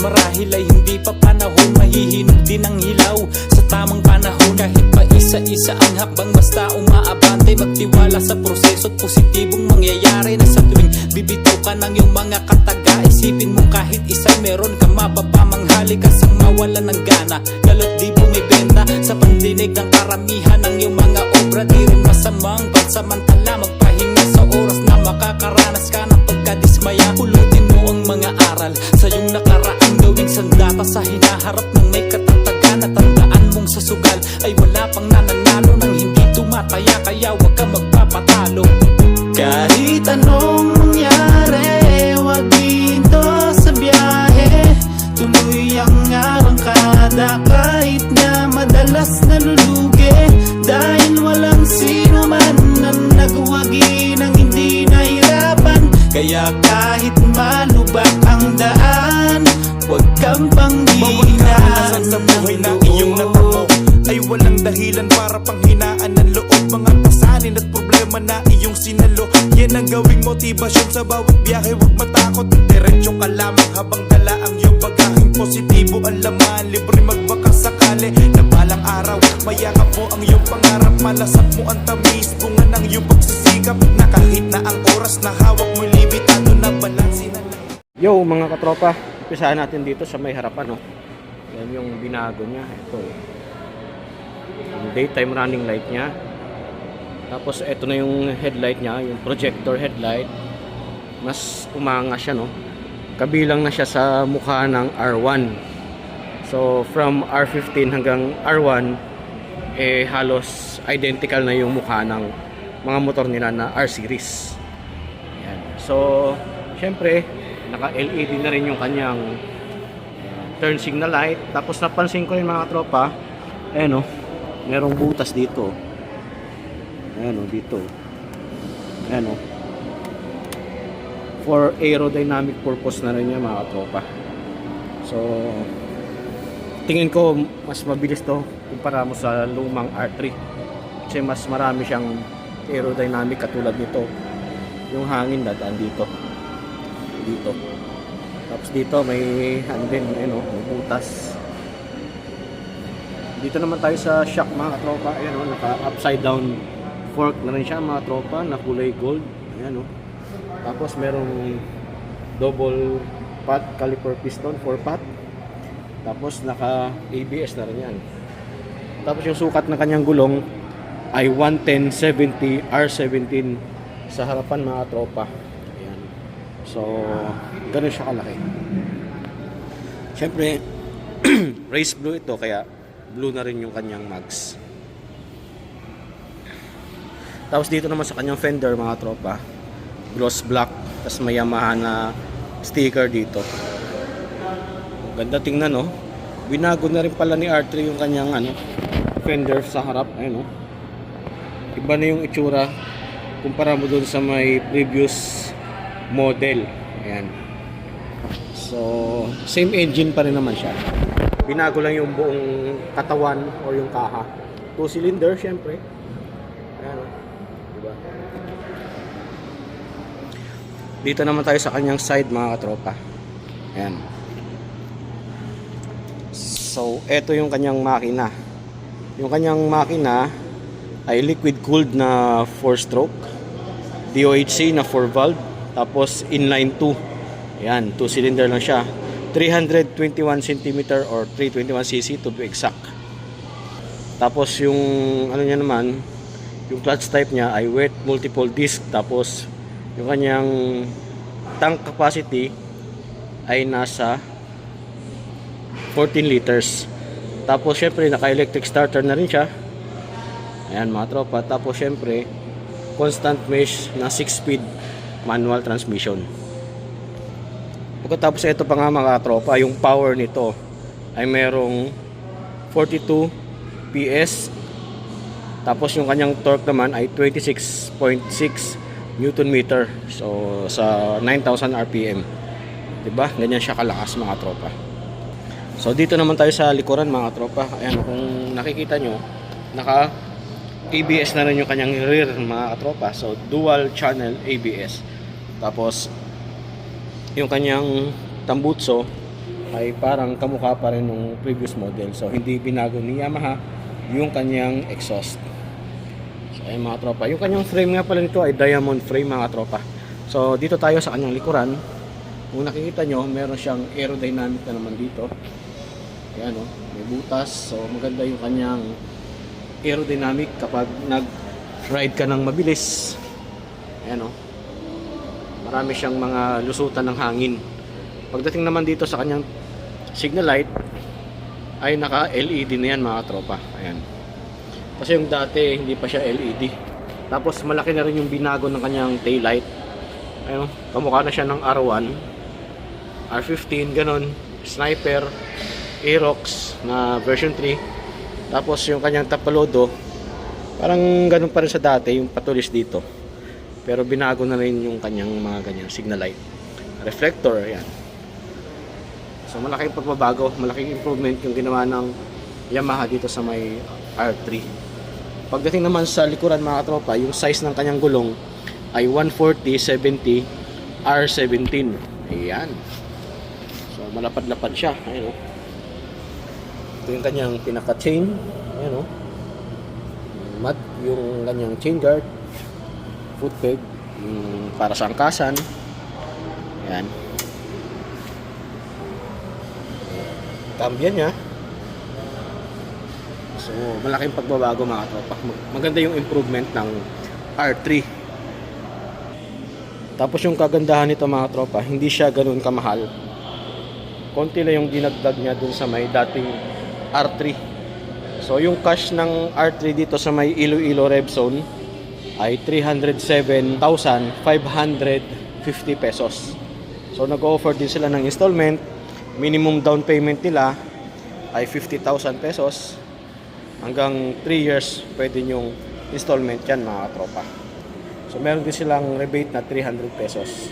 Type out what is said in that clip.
marahil ay hindi pa panahon, mahihinog din ang hilaw sa tamang panahon. Kahit pa isa-isa ang hakbang, basta umaabante, magtiwala sa proseso at positibong mangyayari. Na sa tuwing bibitaw ka ng iyong mga kataga, isipin mo kahit isa'y meron ka mapapamanghali, kasang mawala ng gana, galot di bumibenta sa pandinig ng karamihan ng iyong mga obra. Di rin masamang pansamantala magpahinga sa oras na makakaranas ka ng pagkadismaya. Pulutin mo ang mga aral sa iyong nakaraang gawing sandata sa hinaharap ng may katatagan. At tandaan mong sa sugal ay wala pang nananalo nang hindi tumataya, kaya huwag ka magpapatalo. Kahit anong mangyari, huwag dito sa biyahe, tuloy ang arangkada kahit na madalas nalulugi. Dahil walang sino man ang nagwagi ng hindi nahirapan. Kaya kahit malubak ang daan, huwag kang panghihinaan. Sa buhay na iyong natamo ay walang dahilan para panghinaan ng loob. Mga pasanin at problema na iyong sinalo, yan ang gawing motibasyon sa bawat biyahe. Huwag matakot, diretso ka lamang habang dala ang iyong bagaheng positibo ang laman. Libre magbakas sakali na balang araw, mayakap mo ang iyong pangarap. Malasap mo ang tamis, bunga ng iyong pagsisikap, na kahit na ang oras na hawak mo limitado na balansin na. Yo mga katropa, umpisahan natin dito sa may harapan, no? Yan yung binago niya. Ito yung daytime running light niya. Tapos ito na yung headlight niya, yung projector headlight. Mas umanga siya, no? Kabilang na siya sa mukha ng R1. So from R15 hanggang R1 halos identical na yung mukha ng mga motor nila na R series. Yan. So syempre naka LED na rin yung kanyang turn signal light. Tapos napansin ko yung mga tropa, ayan, merong butas dito. Ayan, dito. Ayan, for aerodynamic purpose na rin yan mga tropa. So tingin ko mas mabilis to kumpara mo sa lumang R3, kasi mas marami siyang aerodynamic. Katulad nito, yung hangin dadaan dito. Tapos dito may din, may butas. Dito naman tayo sa shock mga tropa. Ayan, naka upside down fork na rin siya mga tropa, na kulay gold. Ayan, tapos merong double pot caliper piston, 4-pot. Tapos naka ABS na rin yan. Tapos yung sukat ng kanyang gulong ay 110/70 R17 sa harapan mga tropa. Ayan. So ganun siya kalaki. Siyempre race blue ito, kaya blue na rin yung kanyang mags. Tapos dito naman sa kanyang fender mga tropa, gloss black. Tapos may Yamaha na sticker dito. Ganda tingnan, no? Binago na rin pala ni R3 yung kanyang fender sa harap. Ayun, iba na yung itsura kumpara mo dun sa may previous model. Ayan. So same engine pa rin naman siya. Binago lang yung buong katawan o yung kaha. 2-cylinder syempre. Ayan, diba? Dito naman tayo sa kanyang side mga katropa. Ayan. So eto yung kanyang makina. Yung kanyang makina ay liquid cooled na 4-stroke, DOHC na 4-valve, tapos inline 2. Ayan, 2-cylinder lang siya. 321 cm or 321cc to be exact. Tapos yung niya naman, yung clutch type niya ay wet multiple disc. Tapos yung kanyang tank capacity ay nasa 14 liters. Tapos syempre naka electric starter na rin siya. Ayan mga tropa. Tapos syempre constant mesh na 6-speed manual transmission. Pagkatapos ito pa nga mga tropa, yung power nito ay merong 42 PS. Tapos yung kanyang torque naman ay 26.6 Newton meter. So sa 9,000 RPM. Diba? Ganyan siya kalakas mga tropa. So dito naman tayo sa likuran mga tropa. Ayan, kung nakikita nyo, naka ABS na rin yung kanyang rear mga tropa. So dual channel ABS. Tapos yung kanyang tambutso ay parang kamukha pa rin ng previous model. So hindi binago ni Yamaha yung kanyang exhaust. So ayun mga tropa, yung kanyang frame nga pala nito ay diamond frame mga tropa. So dito tayo sa kanyang likuran. Kung nakikita nyo, meron siyang aerodynamic na naman dito. Ayan o, may butas. So maganda yung kanyang aerodynamic kapag nag-ride ka ng mabilis. Ayan o, marami siyang mga lusutan ng hangin. Pagdating naman dito sa kanyang signal light ay naka LED na yan mga tropa. Ayan. Kasi yung dati hindi pa siya LED. Tapos malaki na rin yung binago ng kanyang tail light. Ayun, kamukha na siya ng R1, R15, ganon, Sniper, Aerox na version 3. Tapos yung kanyang tapalodo, parang ganon pa rin sa dati, yung patulis dito. Pero binago na rin yung kanyang mga ganyan signal light. Reflector, ayan. So malaking pagbabago, malaking improvement yung ginawa ng Yamaha dito sa may R3. Pagdating naman sa likuran mga tropa, yung size ng kanyang gulong ay 140/70 R17. Ayan. So malapad-lapad siya. Ayan o. Ito yung kanyang pinaka-chain. Ayan o. Mat, yung kanyang chain guard, foot peg, para sa angkasan. Ayan. Cambia niya. So malaking pagbabago mga tropa. Maganda yung improvement ng R3. Tapos yung kagandahan nito mga tropa, hindi siya ganoon kamahal. Konti lang yung dinagdag niya dun sa may dating R3. So yung cash ng R3 dito sa may Iloilo Rev Zone ay 307,550 pesos. So nag-offer din sila ng installment. Minimum down payment nila ay 50,000 pesos. Hanggang 3 years pwede yung installment yan mga tropa. So meron din silang rebate na 300 pesos.